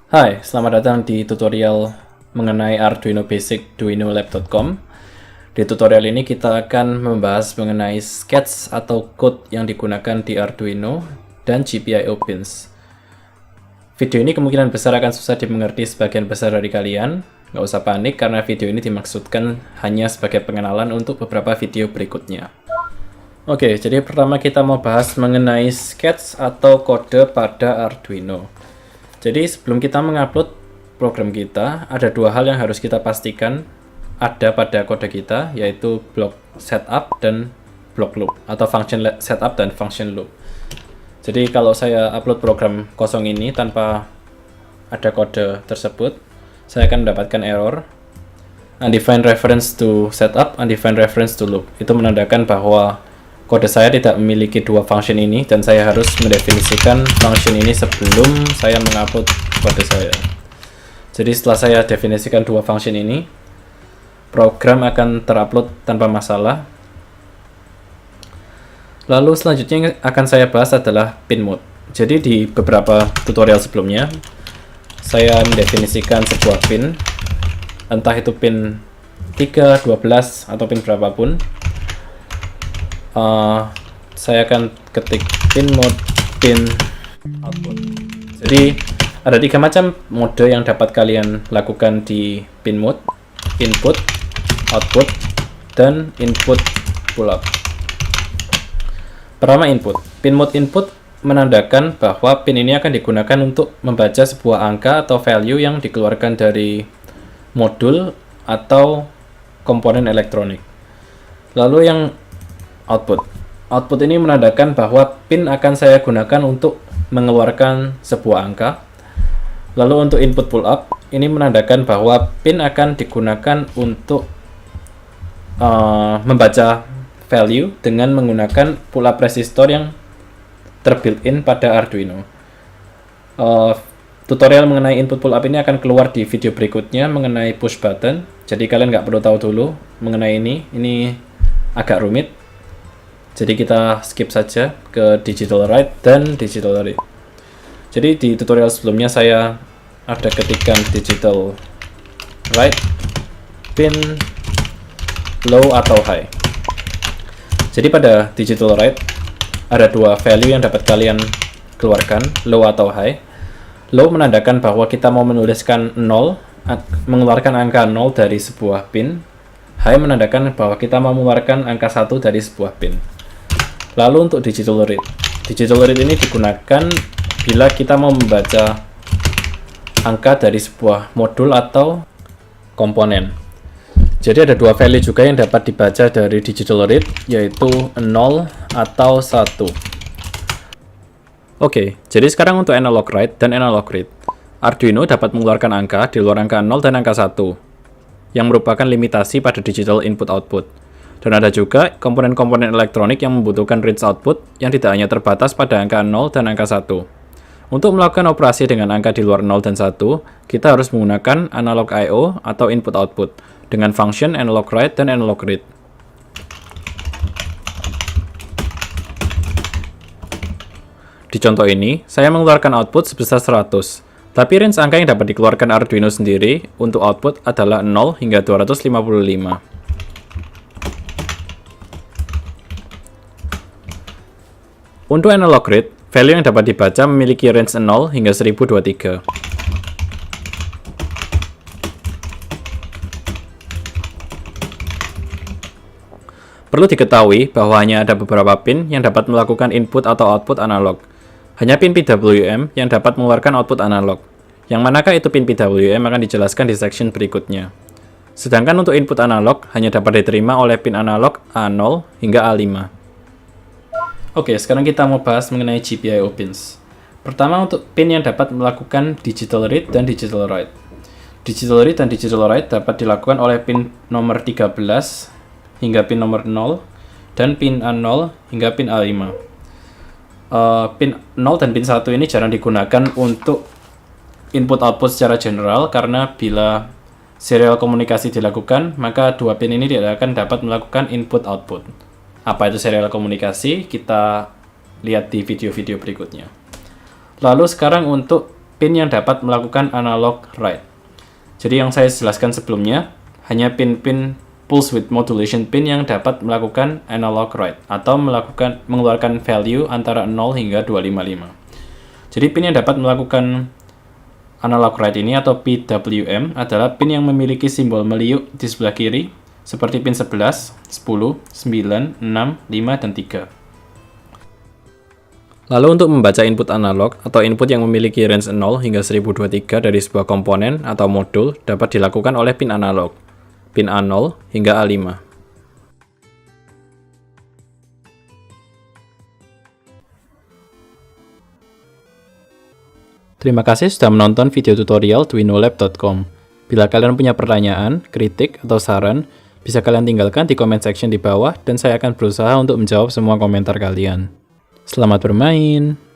Hai, selamat datang di tutorial mengenai Arduino Basic duinolab.com. Di tutorial ini kita akan membahas mengenai sketch atau code yang digunakan di Arduino dan GPIO pins. Video ini kemungkinan besar akan susah dimengerti sebagian besar dari kalian. Nggak usah panik karena video ini dimaksudkan hanya sebagai pengenalan untuk beberapa video berikutnya. Oke, jadi pertama kita mau bahas mengenai sketch atau kode pada Arduino. Jadi sebelum kita mengupload program kita, ada dua hal yang harus kita pastikan ada pada kode kita, yaitu block setup dan block loop, atau function setup dan function loop. Jadi kalau saya upload program kosong ini tanpa ada kode tersebut, saya akan mendapatkan error undefined reference to setup, undefined reference to loop. Itu menandakan bahwa kode saya tidak memiliki dua function ini dan saya harus mendefinisikan function ini sebelum saya mengupload kode saya. Jadi setelah saya definisikan dua function ini, program akan terupload tanpa masalah. Lalu selanjutnya yang akan saya bahas adalah pin mode. Jadi di beberapa tutorial sebelumnya, saya mendefinisikan sebuah pin, entah itu pin 3, 12, atau pin berapapun. Saya akan ketik pin mode, pin output. Jadi ada tiga macam mode yang dapat kalian lakukan di pin mode: input, output, dan input pull up. Pertama, input. Pin mode input menandakan bahwa pin ini akan digunakan untuk membaca sebuah angka atau value yang dikeluarkan dari modul atau komponen elektronik. Lalu yang output. Output ini menandakan bahwa pin akan saya gunakan untuk mengeluarkan sebuah angka. Lalu untuk input pull up, ini menandakan bahwa pin akan digunakan untuk membaca value dengan menggunakan pull up resistor yang terbuilt-in pada Arduino. Tutorial mengenai input pull up ini akan keluar di video berikutnya mengenai push button. Jadi kalian nggak perlu tahu dulu mengenai ini agak rumit. Jadi kita skip saja ke digital write dan digital read. Jadi di tutorial sebelumnya saya ada ketikkan digital write pin low atau high. Jadi pada digital write ada dua value yang dapat kalian keluarkan, low atau high. Low menandakan bahwa kita mau menuliskan 0, mengeluarkan angka 0 dari sebuah pin. High menandakan bahwa kita mau mengeluarkan angka 1 dari sebuah pin. Lalu untuk digital read. Digital read ini digunakan bila kita mau membaca angka dari sebuah modul atau komponen. Jadi ada dua value juga yang dapat dibaca dari digital read, yaitu 0 atau 1. Oke, jadi sekarang untuk analog write dan analog read. Arduino dapat mengeluarkan angka di luar angka 0 dan angka 1, yang merupakan limitasi pada digital input output. Dan ada juga komponen-komponen elektronik yang membutuhkan read output yang tidak hanya terbatas pada angka 0 dan angka 1. Untuk melakukan operasi dengan angka di luar 0 dan 1, kita harus menggunakan analog I/O atau input output dengan function analog write dan analog read. Di contoh ini, saya mengeluarkan output sebesar 100, tapi range angka yang dapat dikeluarkan Arduino sendiri untuk output adalah 0 hingga 255. Untuk analog read, value yang dapat dibaca memiliki range 0 hingga 1023. Perlu diketahui bahwa hanya ada beberapa pin yang dapat melakukan input atau output analog. Hanya pin PWM yang dapat mengeluarkan output analog. Yang manakah itu pin PWM akan dijelaskan di section berikutnya. Sedangkan untuk input analog hanya dapat diterima oleh pin analog A0 hingga A5. Oke, sekarang kita mau bahas mengenai GPIO pins. Pertama, untuk pin yang dapat melakukan digital read dan digital write. Digital read dan digital write dapat dilakukan oleh pin nomor 13 hingga pin nomor 0 dan pin A0 hingga pin A5. Pin 0 dan pin 1 ini jarang digunakan untuk input output secara general karena bila serial komunikasi dilakukan, maka dua pin ini tidak akan dapat melakukan input output. Apa itu serial komunikasi? Kita lihat di video-video berikutnya. Lalu sekarang untuk pin yang dapat melakukan analog write. Jadi yang saya jelaskan sebelumnya, hanya pin-pin pulse width modulation pin yang dapat melakukan analog write atau mengeluarkan value antara 0 hingga 255. Jadi pin yang dapat melakukan analog write ini atau PWM adalah pin yang memiliki simbol meliuk di sebelah kiri seperti pin 11, 10, 9, 6, 5, dan 3. Lalu untuk membaca input analog atau input yang memiliki range 0 hingga 1023 dari sebuah komponen atau modul dapat dilakukan oleh pin analog, pin A0 hingga A5. Terima kasih sudah menonton video tutorial duinolab.com. Bila kalian punya pertanyaan, kritik, atau saran, bisa kalian tinggalkan di comment section di bawah dan saya akan berusaha untuk menjawab semua komentar kalian. Selamat bermain!